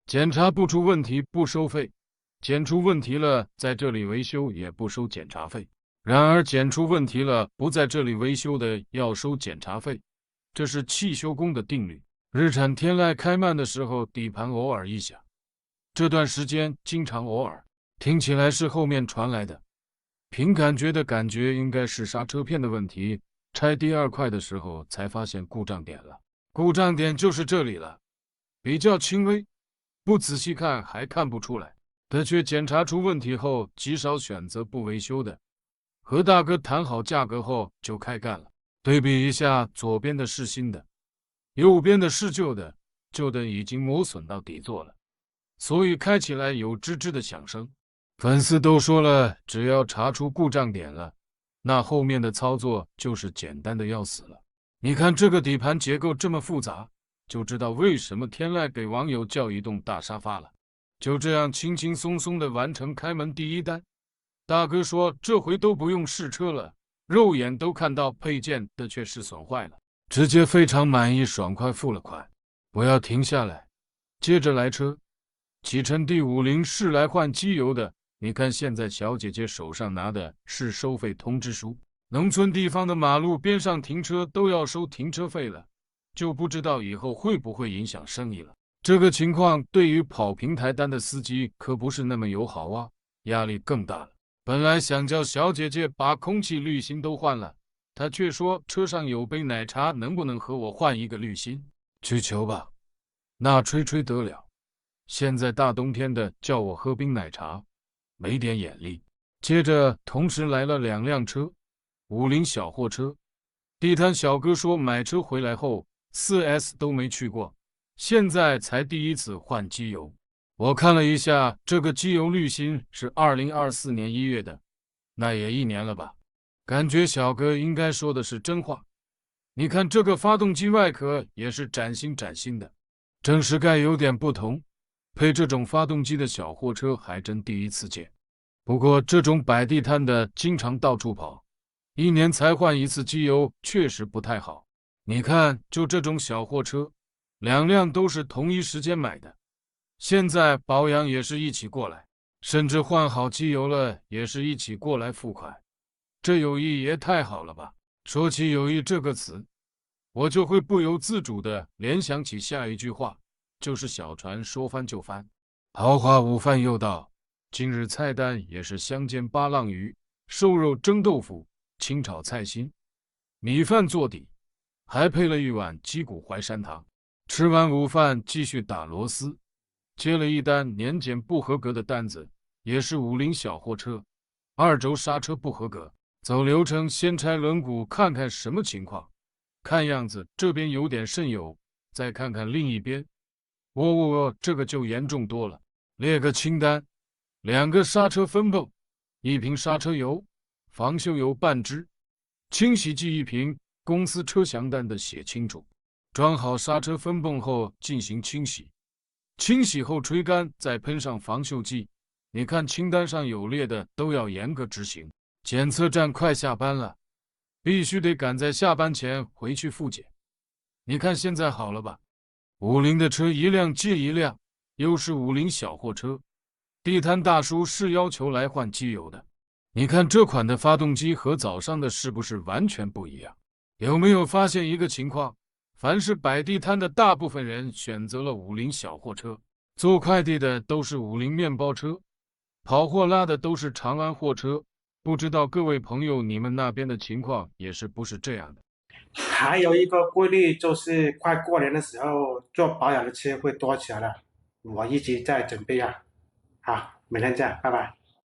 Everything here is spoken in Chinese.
检查不出问题不收费，检出问题了在这里维修也不收检查费。然而检出问题了不在这里维修的要收检查费，这是汽修工的定律。日产天籁开慢的时候，底盘偶尔一响，这段时间经常偶尔，听起来是后面传来的。凭感觉的感觉应该是刹车片的问题。拆第二块的时候才发现故障点了，故障点就是这里了，比较轻微，不仔细看还看不出来。的确检查出问题后，极少选择不维修的。和大哥谈好价格后就开干了。对比一下，左边的是新的，右边的是旧的，旧的已经磨损到底座了，所以开起来有吱吱的响声。粉丝都说了，只要查出故障点了，那后面的操作就是简单的要死了。你看这个底盘结构这么复杂，就知道为什么天籁给网友叫一栋大沙发了。就这样轻轻松松的完成开门第一单。大哥说这回都不用试车了，肉眼都看到配件的确是损坏了，直接非常满意，爽快付了款。不要停下来，接着来车。启辰 D50是来换机油的。你看现在小姐姐手上拿的是收费通知书，农村地方的马路边上停车都要收停车费了，就不知道以后会不会影响生意了。这个情况对于跑平台单的司机可不是那么友好啊，压力更大了。本来想叫小姐姐把空气滤芯都换了，她却说车上有杯奶茶，能不能和我换一个滤芯？去求吧，那吹吹得了。现在大冬天的叫我喝冰奶茶，没点眼力。接着同时来了2辆车，50小货车。地摊小哥说买车回来后 4S 都没去过，现在才第一次换机油。我看了一下，这个机油滤芯是2024年1月的，那也1年了吧？感觉小哥应该说的是真话。你看这个发动机外壳也是崭新崭新的，正时盖有点不同，配这种发动机的小货车还真第一次见。不过这种摆地摊的经常到处跑，1年才换一次机油，确实不太好。你看，就这种小货车，2辆都是同一时间买的，现在保养也是一起过来，甚至换好机油了也是一起过来付款，这友谊也太好了吧！说起友谊这个词，我就会不由自主地联想起下一句话，就是小船说翻就翻。豪华午饭又到，今日菜单也是香煎八浪鱼、瘦肉蒸豆腐、清炒菜心，米饭做底，还配了一碗鸡骨淮山汤。吃完午饭继续打螺丝，接了一单年检不合格的单子，也是50小货车，2轴刹车不合格。走流程，先拆轮毂看看什么情况。看样子这边有点渗油，再看看另一边，这个就严重多了。列个清单：2个刹车分泵，1瓶刹车油，防锈油半支，清洗剂1瓶，公司车详单的写清楚。装好刹车分泵后进行清洗，清洗后吹干，再喷上防锈剂。你看清单上有列的都要严格执行。检测站快下班了，必须得赶在下班前回去复检。你看现在好了吧？50的车1辆接1辆，又是50小货车。地摊大叔是要求来换机油的。你看这款的发动机和早上的是不是完全不一样？有没有发现一个情况？凡是摆地摊的大部分人选择了50小货车，做快递的都是50面包车，跑货拉的都是长安货车。不知道各位朋友，你们那边的情况也是不是这样的？还有一个规律就是快过年的时候做保养的车会多起来了，我一直在准备啊。好，每天见，拜拜。